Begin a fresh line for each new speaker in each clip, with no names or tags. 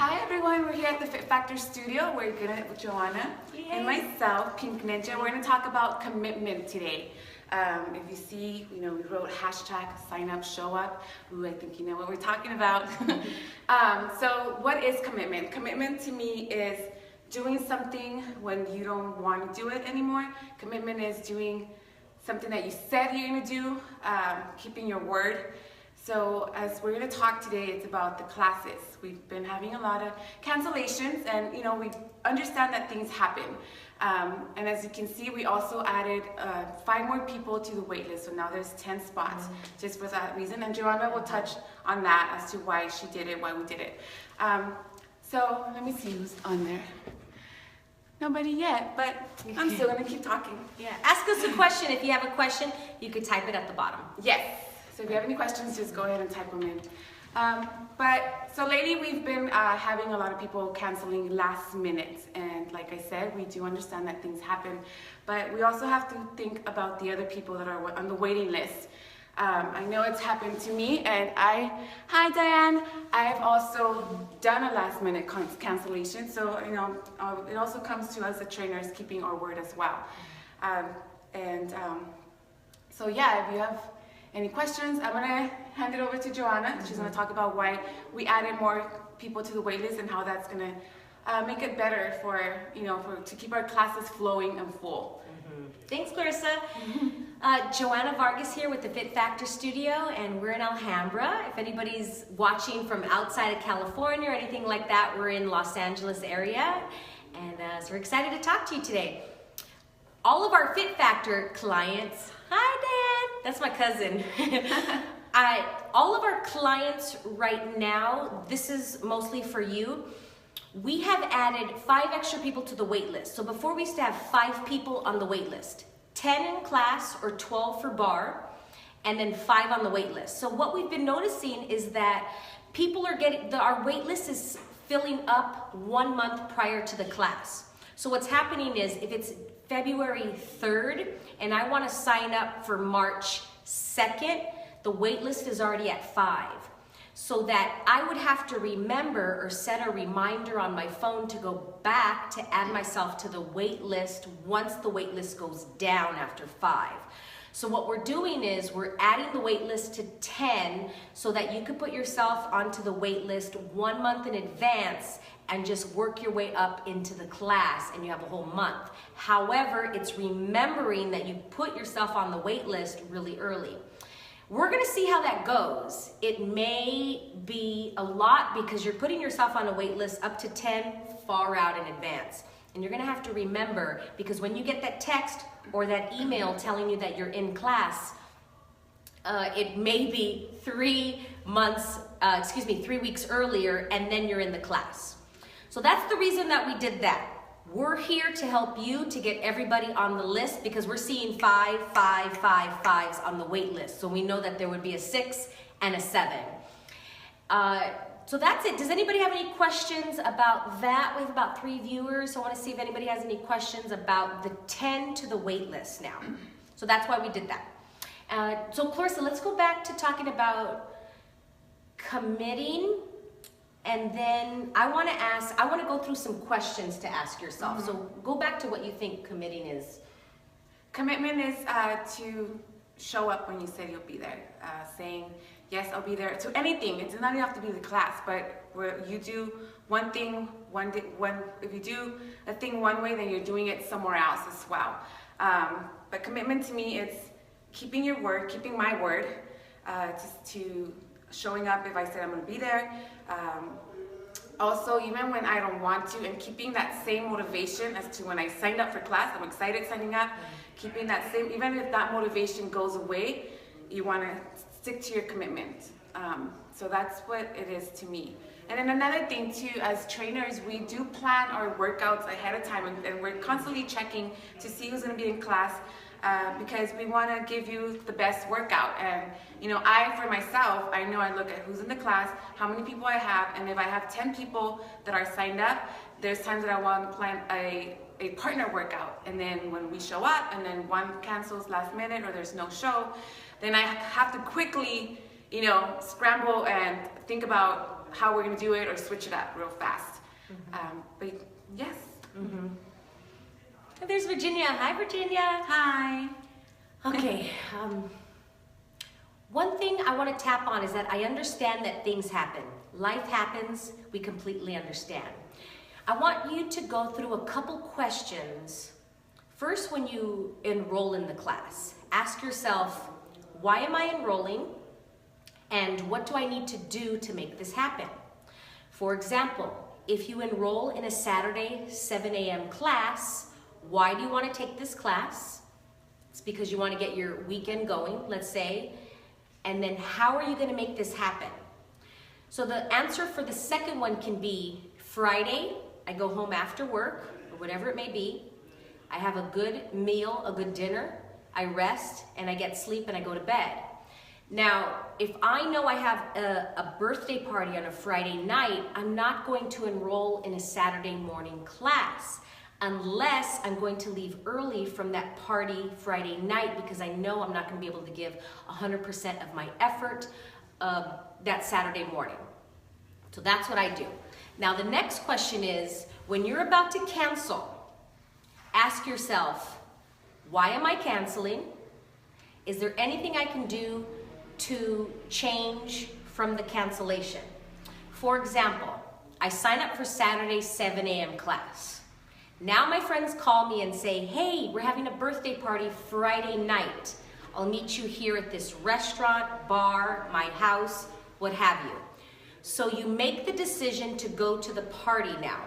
Hi everyone, we're here at the Fit Factor studio. We're gonna, with Joanna and myself, Pink Ninja, we're gonna talk about commitment today. If you see, we wrote hashtag sign up, show up. Ooh, I think you know what we're talking about. So what is commitment? Commitment to me is doing something when you don't want to do it anymore. Commitment is doing something that you said you're gonna do, keeping your word. So as we're going to talk today, it's about the classes. We've been having a lot of cancellations, and we understand that things happen. And as you can see, we also added 5 more people to the wait list. So now there's 10 spots just for that reason. And Joanna will touch on that as to why she did it, why we did it. So let me see who's on there. Nobody yet, but I'm still going to keep talking.
Yeah, ask us a question. If you have a question, you could type it at the bottom.
Yes. So if you have any questions, just go ahead and type them in. So lately we've been having a lot of people canceling last minute. And like I said, we do understand that things happen. But we also have to think about the other people that are on the waiting list. I know it's happened to me, and hi Diane, I've also done a last minute cancellation. So, it also comes to us as trainers keeping our word as well. So yeah, if you have any questions, I'm gonna hand it over to Joanna. She's gonna talk about why we added more people to the waitlist and how that's gonna make it better to keep our classes flowing and full.
Thanks, Clarissa. Joanna Vargas here with the Fit Factor Studio, and we're in Alhambra. If anybody's watching from outside of California or anything like that, we're in Los Angeles area, and so we're excited to talk to you today. All of our Fit Factor clients, hi Dan, that's my cousin. All of our clients right now, this is mostly for you. We have added 5 extra people to the wait list. So before we used to have 5 people on the wait list, 10 in class or 12 for bar, and then 5 on the wait list. So what we've been noticing is that people are our wait list is filling up 1 month prior to the class. So what's happening is if it's February 3rd and I want to sign up for March 2nd, the wait list is already at 5. So that I would have to remember or set a reminder on my phone to go back to add myself to the wait list once the wait list goes down after 5. So what we're doing is we're adding the wait list to 10 so that you could put yourself onto the wait list 1 month in advance and just work your way up into the class, and you have a whole month. However, it's remembering that you put yourself on the wait list really early. We're gonna see how that goes. It may be a lot because you're putting yourself on a wait list up to 10 far out in advance. And you're gonna have to remember, because when you get that text or that email telling you that you're in class, it may be 3 weeks earlier, and then you're in the class. So that's the reason that we did that. We're here to help you to get everybody on the list because we're seeing 5 5s on the wait list. So we know that there would be a 6 and a 7. So that's it. Does anybody have any questions about that? We have about 3 viewers. So I want to see if anybody has any questions about the 10 to the wait list now. So that's why we did that. So Clarissa, let's go back to talking about committing. And then I want to go through some questions to ask yourself. So go back to what you think committing is.
Commitment is to show up when you said you'll be there. Saying, yes, I'll be there to anything. It does not even have to be the class, but where you do one thing, if you do a thing one way, then you're doing it somewhere else as well. But commitment to me is keeping your word, keeping my word, to showing up if I said I'm going to be there. Also, even when I don't want to, and keeping that same motivation as to when I signed up for class, I'm excited signing up, keeping that same, even if that motivation goes away, you want to stick to your commitment. So that's what it is to me. And then another thing too, as trainers, we do plan our workouts ahead of time, and we're constantly checking to see who's going to be in class. Because we want to give you the best workout. And for myself, I know I look at who's in the class, how many people I have, and if I have 10 people that are signed up, there's times that I want to plan a partner workout. And then when we show up and then one cancels last minute or there's no show, then I have to quickly, scramble and think about how we're gonna do it or switch it up real fast. But yes.
And there's Virginia. Hi, Virginia.
Hi.
Okay. One thing I want to tap on is that I understand that things happen. Life happens. We completely understand. I want you to go through a couple questions. First, when you enroll in the class, ask yourself, why am I enrolling? And what do I need to do to make this happen? For example, if you enroll in a Saturday 7 a.m. class, why do you want to take this class? It's because you want to get your weekend going, let's say. And then how are you going to make this happen? So the answer for the second one can be Friday, I go home after work, or whatever it may be. I have a good meal, a good dinner. I rest and I get sleep and I go to bed. Now, if I know I have a birthday party on a Friday night, I'm not going to enroll in a Saturday morning class unless I'm going to leave early from that party Friday night because I know I'm not going to be able to give 100% of my effort that Saturday morning. So that's what I do. Now the next question is, when you're about to cancel, ask yourself, why am I canceling? Is there anything I can do to change from the cancellation? For example, I sign up for Saturday 7 a.m. class. Now my friends call me and say, hey, we're having a birthday party Friday night. I'll meet you here at this restaurant, bar, my house, what have you. So you make the decision to go to the party now.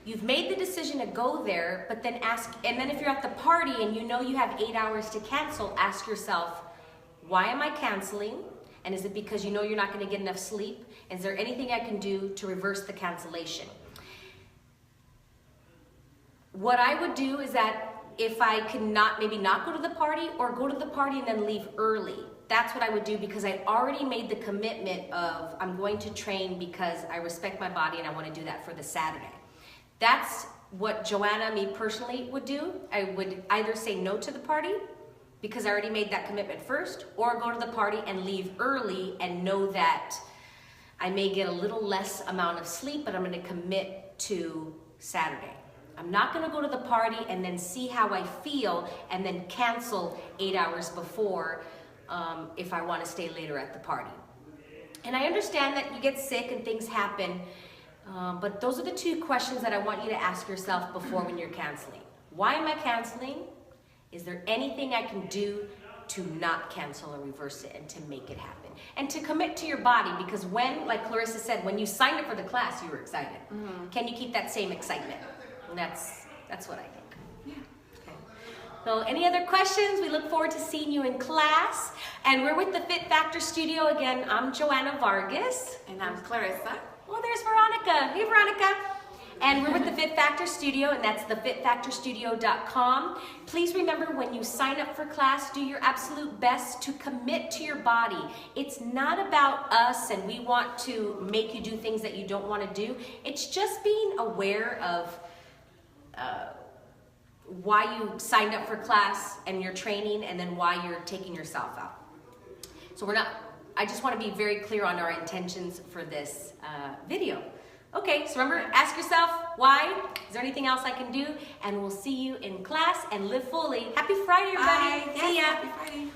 You've made the decision to go there, but then if you're at the party and you know you have 8 hours to cancel, ask yourself, why am I canceling? And is it because you know you're not going to get enough sleep? Is there anything I can do to reverse the cancellation? What I would do is that if I could maybe not go to the party or go to the party and then leave early, that's what I would do because I already made the commitment of I'm going to train because I respect my body and I want to do that for the Saturday. That's what Joanna, me personally, would do. I would either say no to the party because I already made that commitment first, or go to the party and leave early and know that I may get a little less amount of sleep, but I'm going to commit to Saturday. I'm not going to go to the party and then see how I feel and then cancel 8 hours before if I want to stay later at the party. And I understand that you get sick and things happen, but those are the two questions that I want you to ask yourself before when you're canceling. Why am I canceling? Is there anything I can do to not cancel or reverse it and to make it happen? And to commit to your body, because when, like Clarissa said, when you signed up for the class, you were excited. Can you keep that same excitement? And that's what I think.
Yeah.
Okay. So any other questions? We look forward to seeing you in class. And we're with the Fit Factor Studio again. I'm Joanna Vargas.
And I'm Clarissa.
Oh, there's Veronica. Hey, Veronica. And we're with the Fit Factor Studio, and that's thefitfactorstudio.com. Please remember, when you sign up for class, do your absolute best to commit to your body. It's not about us and we want to make you do things that you don't want to do. It's just being aware of why you signed up for class and your training, and then why you're taking yourself out. So I just want to be very clear on our intentions for this video. Okay, so remember, ask yourself, why? Is there anything else I can do? And we'll see you in class, and live fully. Happy Friday, everybody.
Bye.
See ya.
Yes, happy Friday.